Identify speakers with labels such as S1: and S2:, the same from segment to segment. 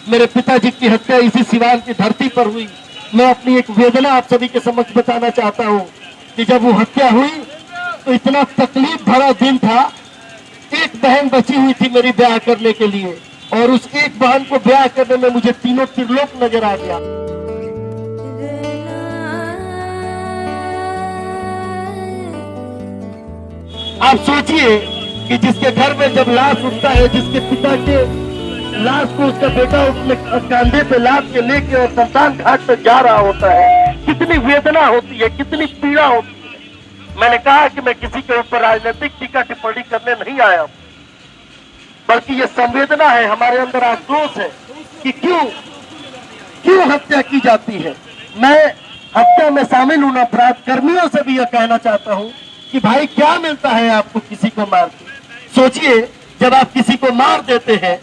S1: मेरे पिताजी की हत्या इसी सिवान की धरती पर हुई। मैं अपनी एक वेदना आप सभी के समक्ष बताना चाहता हूँ कि जब वो हत्या हुई तो इतना तकलीफ भरा दिन था। एक बहन बची हुई थी मेरी ब्याह करने के लिए, और उस एक बहन को ब्याह करने में मुझे तीनों त्रिलोक नजर आ गया। आप सोचिए कि जिसके घर में जब लाश उठता है, जिसके पिता के लाश को उसका बेटा उसमें कंधे पे लाद के लेके और शमशान घाट पर जा रहा होता है, कितनी वेदना होती है, कितनी पीड़ा होती है। मैंने कहा कि मैं किसी के ऊपर राजनीतिक टीका टिप्पणी करने नहीं आया हूं, बल्कि ये संवेदना है, हमारे अंदर आक्रोश है कि क्यों हत्या की जाती है। मैं हत्या में शामिल उन अपराध कर्मियों से भी यह कहना चाहता हूं कि भाई क्या मिलता है आपको किसी को मार के। सोचिए, जब आप किसी को मार देते हैं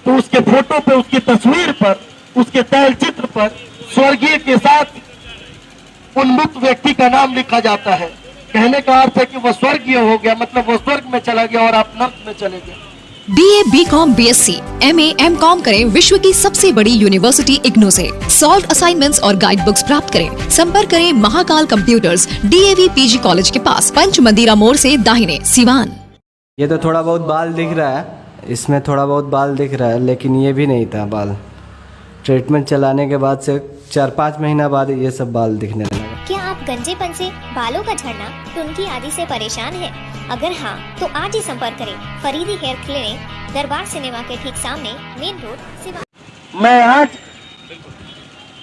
S1: तो उसके फोटो पे, उसकी तस्वीर पर, उसके तैल चित्र पर स्वर्गीय के साथ उन्मुक्त व्यक्ति का नाम लिखा जाता है। कहने का अर्थ है कि वह स्वर्गीय हो गया, मतलब वह स्वर्ग में चला गया और आप नर्क में चले गए।
S2: BA, BCom, BSc, MA, MCom करें विश्व की सबसे बड़ी यूनिवर्सिटी इग्नू से। सॉल्व असाइनमेंट्स और गाइड बुक्स प्राप्त करें। संपर्क करें Mahakal computers, DAV PG college के पास, पंच मंदिरा मोड़ से दाहिने, सिवान।
S3: ये तो थोड़ा बहुत बाल दिख रहा है, इसमें थोड़ा बहुत बाल दिख रहा है, लेकिन ये भी नहीं था बाल। ट्रीटमेंट चलाने के बाद से 4-5 महीना बाद ये सब बाल दिखने लगा।
S4: क्या आप गंजेपन से, बालों का झड़ना, टुनकी आदि से परेशान हैं? अगर हाँ, तो आज ही संपर्क करें फरीदी हेयर क्लिनिक, दरबार सिनेमा के ठीक सामने, मेन रोड, सिवान।
S1: मैं आज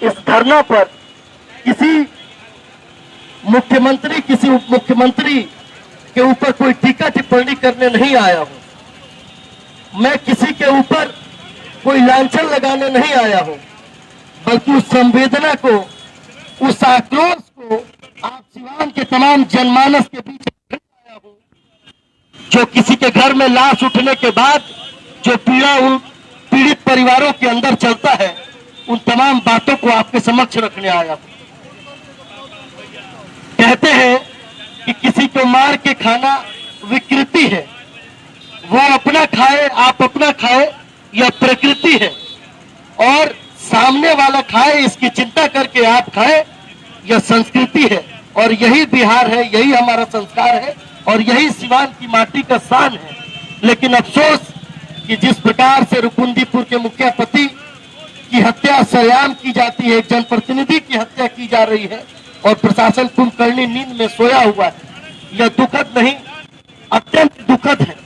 S1: इस धरना पर किसी मुख्यमंत्री, किसी उप मुख्यमंत्री के ऊपर कोई टीका टिप्पणी करने नहीं आया हूं। मैं किसी के ऊपर कोई लांछन लगाने नहीं आया हूं, बल्कि उस संवेदना को, उस आक्रोश को आप सिवान के तमाम जनमानस के बीच आया हूं। जो किसी के घर में लाश उठने के बाद जो पीड़ा उन पीड़ित परिवारों के अंदर चलता है, उन तमाम बातों को आपके समक्ष रखने आया हूं। कहते हैं कि किसी को मार के खाना विकृति है, वो अपना खाए, आप अपना खाए, यह प्रकृति है, और सामने वाला खाए इसकी चिंता करके आप खाए, यह संस्कृति है। और यही बिहार है, यही हमारा संस्कार है, और यही सिवान की माटी का शान है। लेकिन अफसोस कि जिस प्रकार से रुकुंदीपुर के मुखियापति की हत्या सरेआम की जाती है, एक जनप्रतिनिधि की हत्या की जा रही है, और प्रशासन कुंभकर्णी नींद में सोया हुआ है, यह दुखद नहीं, अत्यंत दुखद है,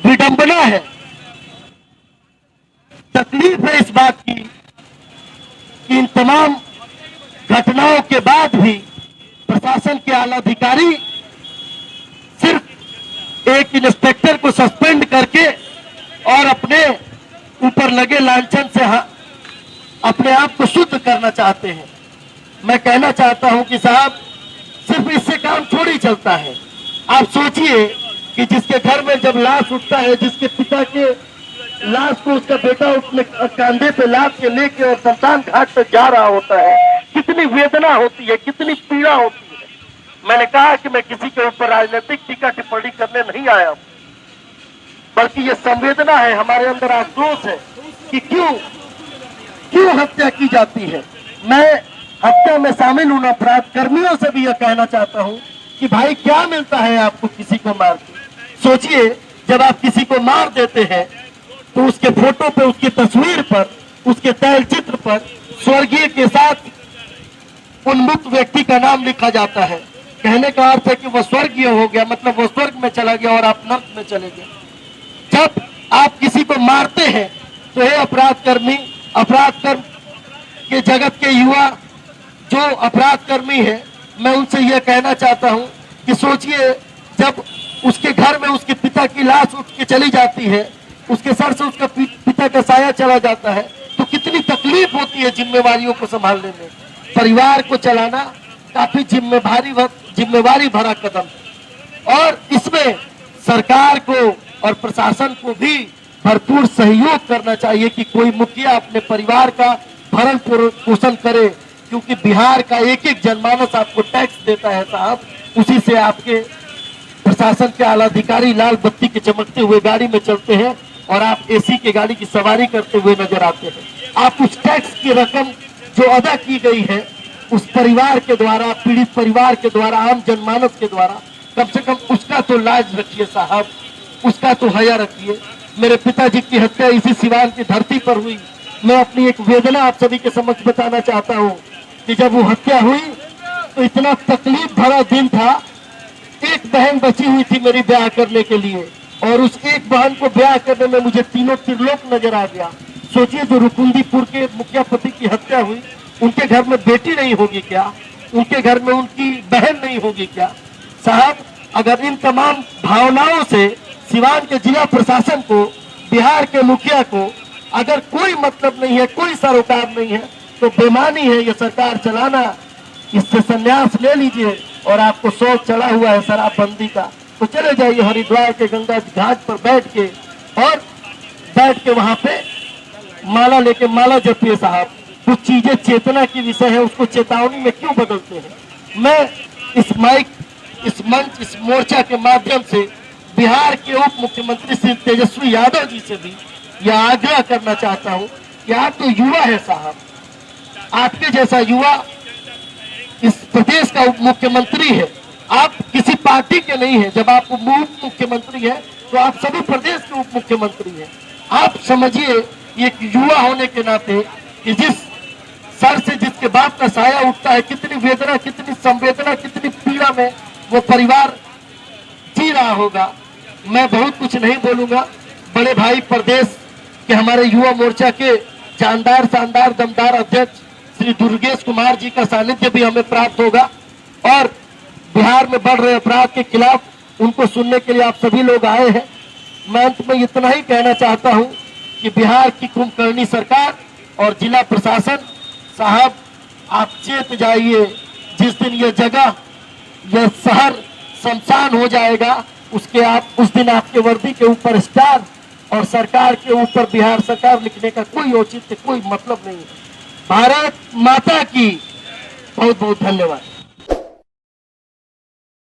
S1: विडंबना है, तकलीफ है इस बात की कि इन तमाम घटनाओं के बाद भी प्रशासन के आला अधिकारी सिर्फ एक इंस्पेक्टर को सस्पेंड करके और अपने ऊपर लगे लांछन से अपने आप को शुद्ध करना चाहते हैं। मैं कहना चाहता हूं कि साहब, सिर्फ इससे काम थोड़ी चलता है। आप सोचिए कि जिसके घर में जब लाश उठता है, जिसके पिता के लाश को उसका बेटा उसमें कंधे पे लाद के लेके और शमशान घाट पर जा रहा होता है, कितनी वेदना होती है, कितनी पीड़ा होती है। मैंने कहा कि मैं किसी के ऊपर राजनीतिक टीका टिप्पणी करने नहीं आया हूं, बल्कि ये संवेदना है, हमारे अंदर आक्रोश है कि क्यों हत्या की जाती है। मैं हत्या में शामिल उन अपराध कर्मियों से भी यह कहना चाहता हूं कि भाई क्या मिलता है आपको किसी को मार के। सोचिए, जब आप किसी को मार देते हैं तो उसके फोटो पे, उसकी तस्वीर पर, उसके तैल चित्र पर स्वर्गीय के साथ उन्मुक्त व्यक्ति का नाम लिखा जाता है। कहने का अर्थ है कि वह स्वर्गीय हो गया, मतलब वह स्वर्ग में चला गया और आप नर्क में चले गए। जब आप किसी को मारते हैं तो हे अपराध कर्मी, अपराध कर्म के जगत के युवा जो अपराध कर्मी है, मैं उनसे यह कहना चाहता हूं कि सोचिए, जब उसके घर में उसके पिता की लाश उठ के चली जाती है, उसके सर से उसका पिता का साया चला जाता है, तो कितनी तकलीफ होती है जिम्मेवारियों को संभालने में। परिवार को चलाना काफी जिम्मेवारी भरा कदम, और इसमें सरकार को और प्रशासन को भी भरपूर सहयोग करना चाहिए कि कोई मुखिया अपने परिवार का भरण पोषण करे, क्योंकि बिहार का एक एक जनमानस आपको टैक्स देता है साहब, उसी से आपके प्रशासन के आला अधिकारी लाल बत्ती के चमकते हुए गाड़ी में चलते हैं और आप एसी की गाड़ी की सवारी करते हुए नजर आते हैं। आप उस टैक्स की रकम जो अदा की गई है उस परिवार के द्वारा, पीड़ित परिवार के द्वारा, आम जनमानस के द्वारा, कम से कम उसका तो लाज रखिए साहब, उसका तो हया रखिए। मेरे पिताजी की हत्या इसी सिवान की धरती पर हुई। मैं अपनी एक वेदना आप सभी के समक्ष बताना चाहता हूँ कि जब वो हत्या हुई तो इतना तकलीफ भरा दिन था। एक बहन बची हुई थी मेरी ब्याह करने के लिए, और उस एक बहन को ब्याह करने में मुझे तीनों त्रिलोक नजर आ गया। सोचिए, जो रुकुंदीपुर के मुखिया पति की हत्या हुई, उनके घर में बेटी नहीं होगी क्या? उनके घर में उनकी बहन नहीं होगी क्या? साहब, अगर इन तमाम भावनाओं से सिवान के जिला प्रशासन को, बिहार के मुखिया को अगर कोई मतलब नहीं है, कोई सरोकार नहीं है, तो बेमानी है ये सरकार चलाना। इससे संन्यास ले लीजिए, और आपको शौक चढ़ा हुआ है शराबबंदी का, तो चले जाइए हरिद्वार के गंगा घाट पर बैठ के वहां पे माला लेके माला जपिए साहब। कुछ चीजें चेतना की विषय है, उसको चेतावनी में क्यों बदलते हैं? मैं इस माइक, इस मंच, इस मोर्चा के माध्यम से बिहार के उप मुख्यमंत्री श्री तेजस्वी यादव जी से भी यह आग्रह करना चाहता हूं कि आप तो युवा है साहब, आपके जैसा युवा इस प्रदेश का उप मुख्यमंत्री है। आप किसी पार्टी के नहीं है। जब आप उप मुख्यमंत्री है तो आप सभी प्रदेश के उप मुख्यमंत्री हैं। आप समझिए, एक युवा होने के नाते कि जिस सर से जिसके बाप का साया उठता है, कितनी वेदना, कितनी संवेदना, कितनी पीड़ा में वो परिवार जी रहा होगा। मैं बहुत कुछ नहीं बोलूंगा। बड़े भाई प्रदेश के हमारे युवा मोर्चा के जानदार, शानदार, दमदार अध्यक्ष श्री दुर्गेश कुमार जी का सानिध्य भी हमें प्राप्त होगा, और बिहार में बढ़ रहे अपराध के खिलाफ उनको सुनने के लिए आप सभी लोग आए हैं। मैं अंत में इतना ही कहना चाहता हूं कि बिहार की कुंभकर्णी सरकार और जिला प्रशासन साहब, आप चेत जाइए। जिस दिन ये जगह, यह शहर शमशान हो जाएगा, उस दिन आपके वर्दी के ऊपर स्टार और सरकार के ऊपर बिहार सरकार लिखने का कोई औचित्य, कोई मतलब नहीं है। भारत माता की बहुत बहुत धन्यवाद।